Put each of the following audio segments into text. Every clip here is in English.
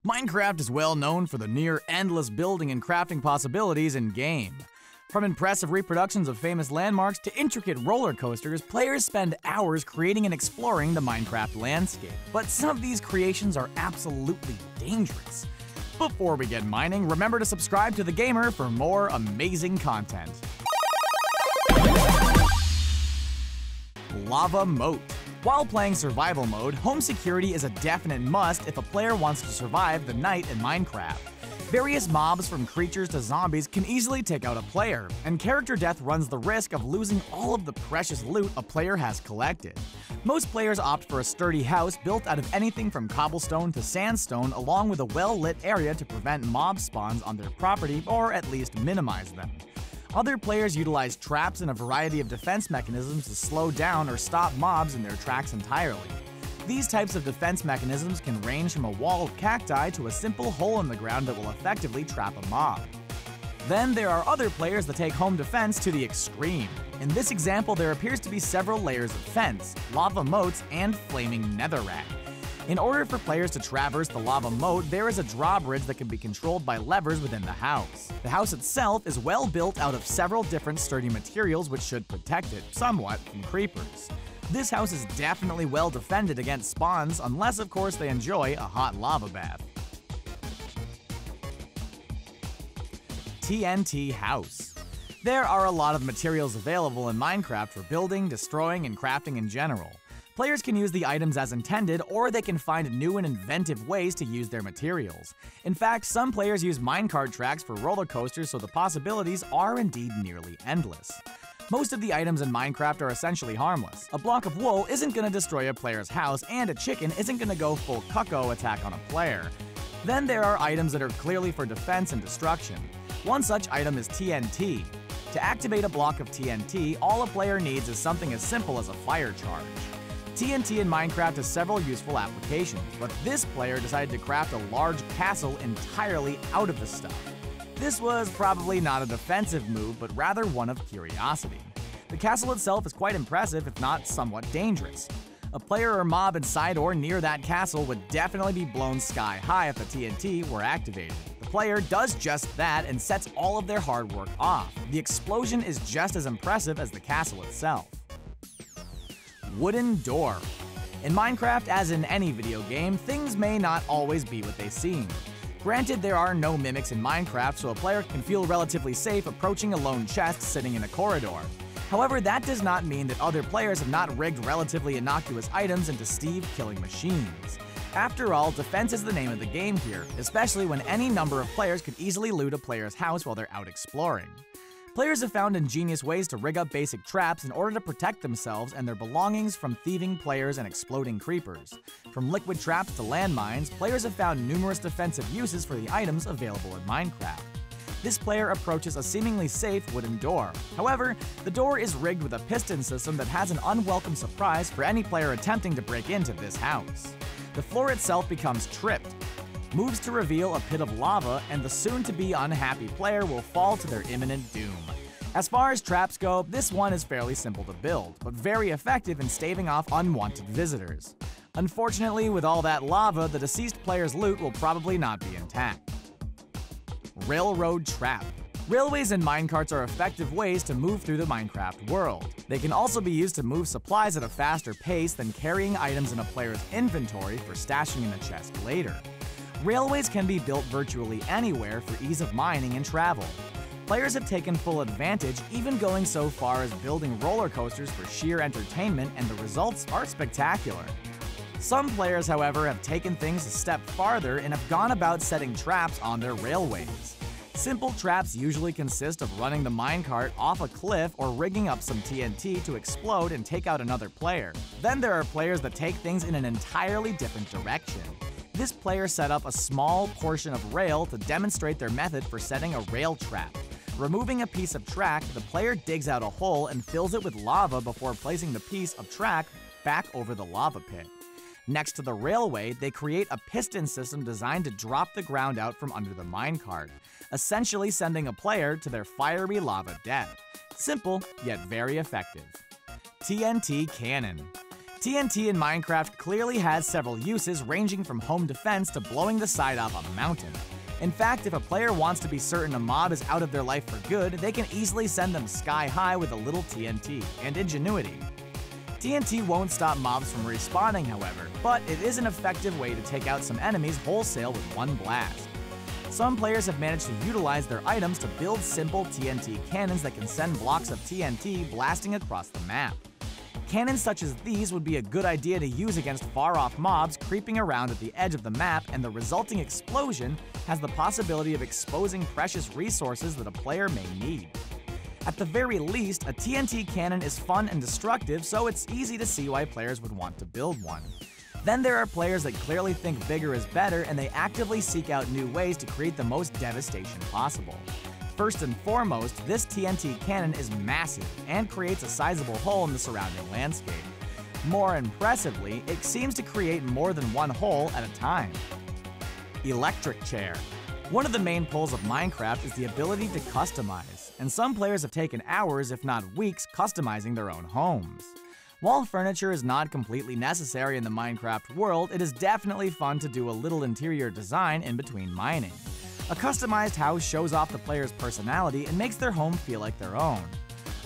Minecraft is well known for the near-endless building and crafting possibilities in-game. From impressive reproductions of famous landmarks to intricate roller coasters, players spend hours creating and exploring the Minecraft landscape. But some of these creations are absolutely dangerous. Before we get mining, remember to subscribe to The Gamer for more amazing content. Lava Moat. While playing survival mode, home security is a definite must if a player wants to survive the night in Minecraft. Various mobs from creatures to zombies can easily take out a player, and character death runs the risk of losing all of the precious loot a player has collected. Most players opt for a sturdy house built out of anything from cobblestone to sandstone, along with a well-lit area to prevent mob spawns on their property or at least minimize them. Other players utilize traps and a variety of defense mechanisms to slow down or stop mobs in their tracks entirely. These types of defense mechanisms can range from a wall of cacti to a simple hole in the ground that will effectively trap a mob. Then there are other players that take home defense to the extreme. In this example, there appears to be several layers of fence, lava moats, and flaming netherrack. In order for players to traverse the lava moat, there is a drawbridge that can be controlled by levers within the house. The house itself is well built out of several different sturdy materials which should protect it, somewhat, from creepers. This house is definitely well defended against spawns, unless of course they enjoy a hot lava bath. T.N.T. house. There are a lot of materials available in Minecraft for building, destroying, and crafting in general. Players can use the items as intended, or they can find new and inventive ways to use their materials. In fact, some players use minecart tracks for roller coasters, so the possibilities are indeed nearly endless. Most of the items in Minecraft are essentially harmless. A block of wool isn't gonna destroy a player's house, and a chicken isn't gonna go full cuckoo attack on a player. Then there are items that are clearly for defense and destruction. One such item is T.N.T. To activate a block of T.N.T, all a player needs is something as simple as a fire charge. T.N.T in Minecraft has several useful applications, but this player decided to craft a large castle entirely out of the stuff. This was probably not a defensive move, but rather one of curiosity. The castle itself is quite impressive, if not somewhat dangerous. A player or mob inside or near that castle would definitely be blown sky high if the T.N.T were activated. The player does just that and sets all of their hard work off. The explosion is just as impressive as the castle itself. Wooden door. In Minecraft, as in any video game, things may not always be what they seem. Granted, there are no mimics in Minecraft, so a player can feel relatively safe approaching a lone chest sitting in a corridor. However, that does not mean that other players have not rigged relatively innocuous items into Steve-killing machines. After all, defense is the name of the game here, especially when any number of players could easily loot a player's house while they're out exploring. Players have found ingenious ways to rig up basic traps in order to protect themselves and their belongings from thieving players and exploding creepers. From liquid traps to landmines, players have found numerous defensive uses for the items available in Minecraft. This player approaches a seemingly safe wooden door. However, the door is rigged with a piston system that has an unwelcome surprise for any player attempting to break into this house. The floor itself becomes tripped, moves to reveal a pit of lava, and the soon-to-be unhappy player will fall to their imminent doom. As far as traps go, this one is fairly simple to build, but very effective in staving off unwanted visitors. Unfortunately, with all that lava, the deceased player's loot will probably not be intact. Railroad trap. Railways and minecarts are effective ways to move through the Minecraft world. They can also be used to move supplies at a faster pace than carrying items in a player's inventory for stashing in a chest later. Railways can be built virtually anywhere for ease of mining and travel. Players have taken full advantage, even going so far as building roller coasters for sheer entertainment, and the results are spectacular. Some players, however, have taken things a step farther and have gone about setting traps on their railways. Simple traps usually consist of running the minecart off a cliff or rigging up some T.N.T to explode and take out another player. Then there are players that take things in an entirely different direction. This player set up a small portion of rail to demonstrate their method for setting a rail trap. Removing a piece of track, the player digs out a hole and fills it with lava before placing the piece of track back over the lava pit. Next to the railway, they create a piston system designed to drop the ground out from under the minecart, essentially sending a player to their fiery lava death. Simple, yet very effective. T.N.T cannon. TNT in Minecraft clearly has several uses ranging from home defense to blowing the side off a mountain. In fact, if a player wants to be certain a mob is out of their life for good, they can easily send them sky high with a little TNT and ingenuity. TNT won't stop mobs from respawning, however, but it is an effective way to take out some enemies wholesale with one blast. Some players have managed to utilize their items to build simple TNT cannons that can send blocks of TNT blasting across the map. Cannons such as these would be a good idea to use against far-off mobs creeping around at the edge of the map, and the resulting explosion has the possibility of exposing precious resources that a player may need. At the very least, a TNT cannon is fun and destructive, so it's easy to see why players would want to build one. Then there are players that clearly think bigger is better, and they actively seek out new ways to create the most devastation possible. First and foremost, this TNT cannon is massive and creates a sizable hole in the surrounding landscape. More impressively, it seems to create more than one hole at a time. Electric chair. One of the main pulls of Minecraft is the ability to customize, and some players have taken hours, if not weeks, customizing their own homes. While furniture is not completely necessary in the Minecraft world, it is definitely fun to do a little interior design in between mining. A customized house shows off the player's personality and makes their home feel like their own.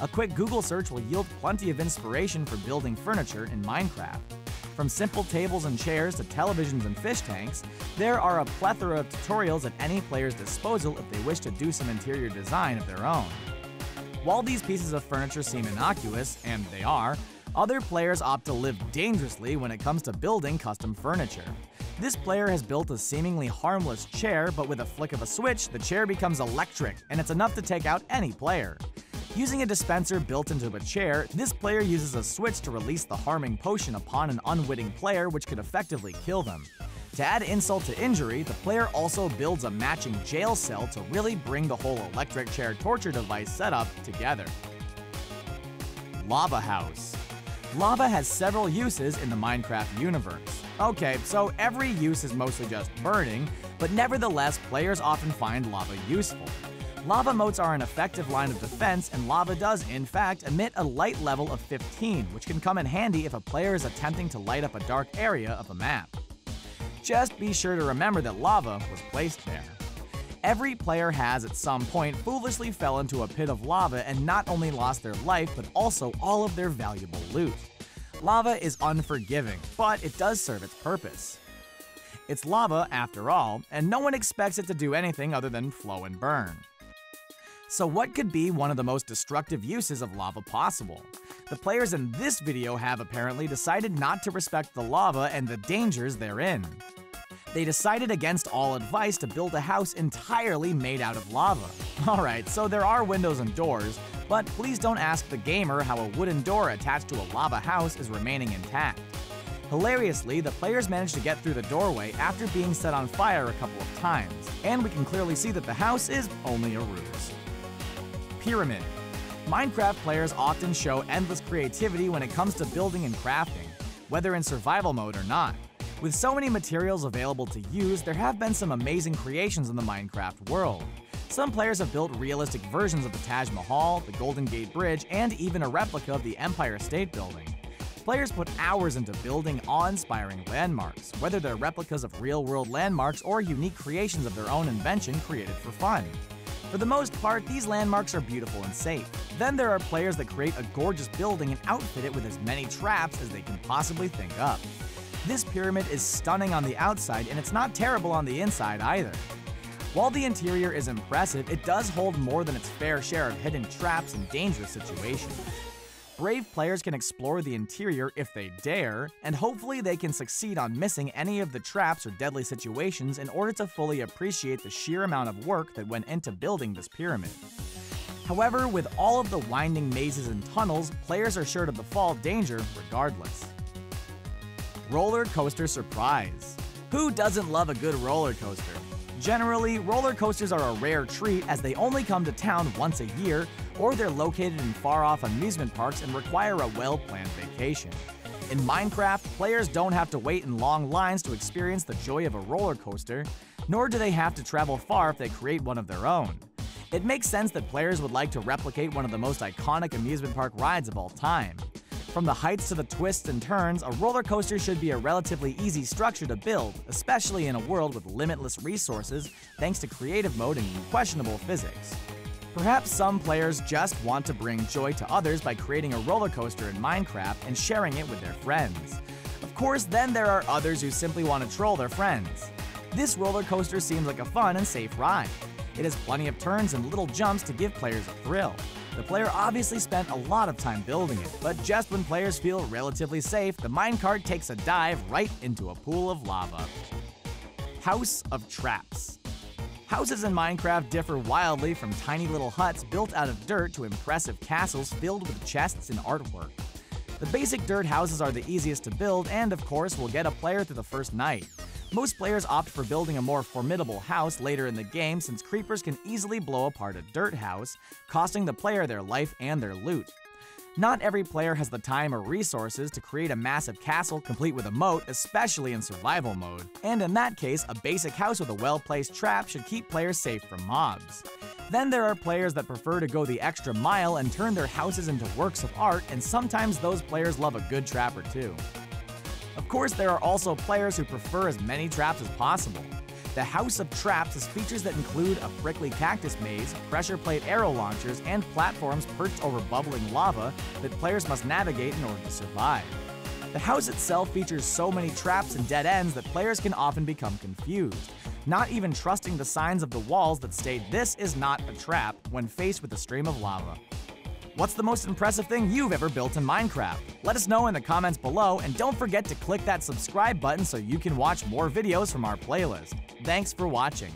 A quick Google search will yield plenty of inspiration for building furniture in Minecraft. From simple tables and chairs to televisions and fish tanks, there are a plethora of tutorials at any player's disposal if they wish to do some interior design of their own. While these pieces of furniture seem innocuous, and they are, other players opt to live dangerously when it comes to building custom furniture. This player has built a seemingly harmless chair, but with a flick of a switch, the chair becomes electric, and it's enough to take out any player. Using a dispenser built into a chair, this player uses a switch to release the harming potion upon an unwitting player, which could effectively kill them. To add insult to injury, the player also builds a matching jail cell to really bring the whole electric chair torture device setup together. Lava house. Lava has several uses in the Minecraft universe. Okay, so every use is mostly just burning, but nevertheless, players often find lava useful. Lava moats are an effective line of defense, and lava does, in fact, emit a light level of 15, which can come in handy if a player is attempting to light up a dark area of a map. Just be sure to remember that lava was placed there. Every player has at some point foolishly fell into a pit of lava and not only lost their life, but also all of their valuable loot. Lava is unforgiving, but it does serve its purpose. It's lava, after all, and no one expects it to do anything other than flow and burn. So what could be one of the most destructive uses of lava possible? The players in this video have apparently decided not to respect the lava and the dangers therein. They decided against all advice to build a house entirely made out of lava. Alright, so there are windows and doors, but please don't ask the gamer how a wooden door attached to a lava house is remaining intact. Hilariously, the players managed to get through the doorway after being set on fire a couple of times, and we can clearly see that the house is only a ruse. Pyramid. Minecraft players often show endless creativity when it comes to building and crafting, whether in survival mode or not. With so many materials available to use, there have been some amazing creations in the Minecraft world. Some players have built realistic versions of the Taj Mahal, the Golden Gate Bridge, and even a replica of the Empire State Building. Players put hours into building awe-inspiring landmarks, whether they're replicas of real-world landmarks or unique creations of their own invention created for fun. For the most part, these landmarks are beautiful and safe. Then there are players that create a gorgeous building and outfit it with as many traps as they can possibly think up. This pyramid is stunning on the outside, and it's not terrible on the inside either. While the interior is impressive, it does hold more than its fair share of hidden traps and dangerous situations. Brave players can explore the interior if they dare, and hopefully they can succeed on missing any of the traps or deadly situations in order to fully appreciate the sheer amount of work that went into building this pyramid. However, with all of the winding mazes and tunnels, players are sure to befall danger regardless. Roller coaster surprise. Who doesn't love a good roller coaster? Generally, roller coasters are a rare treat as they only come to town once a year, or they're located in far-off amusement parks and require a well-planned vacation. In Minecraft, players don't have to wait in long lines to experience the joy of a roller coaster, nor do they have to travel far if they create one of their own. It makes sense that players would like to replicate one of the most iconic amusement park rides of all time. From the heights to the twists and turns, a roller coaster should be a relatively easy structure to build, especially in a world with limitless resources thanks to creative mode and questionable physics. Perhaps some players just want to bring joy to others by creating a roller coaster in Minecraft and sharing it with their friends. Of course, then there are others who simply want to troll their friends. This roller coaster seems like a fun and safe ride. It has plenty of turns and little jumps to give players a thrill. The player obviously spent a lot of time building it, but just when players feel relatively safe, the minecart takes a dive right into a pool of lava. House of Traps. Houses in Minecraft differ wildly from tiny little huts built out of dirt to impressive castles filled with chests and artwork. The basic dirt houses are the easiest to build and, of course, will get a player through the first night. Most players opt for building a more formidable house later in the game since creepers can easily blow apart a dirt house, costing the player their life and their loot. Not every player has the time or resources to create a massive castle complete with a moat, especially in survival mode. And in that case, a basic house with a well-placed trap should keep players safe from mobs. Then there are players that prefer to go the extra mile and turn their houses into works of art, and sometimes those players love a good trap or two. Of course, there are also players who prefer as many traps as possible. The House of Traps has features that include a prickly cactus maze, pressure plate arrow launchers, and platforms perched over bubbling lava that players must navigate in order to survive. The house itself features so many traps and dead ends that players can often become confused, not even trusting the signs of the walls that state "this is not a trap" when faced with a stream of lava. What's the most impressive thing you've ever built in Minecraft? Let us know in the comments below, and don't forget to click that subscribe button so you can watch more videos from our playlist. Thanks for watching.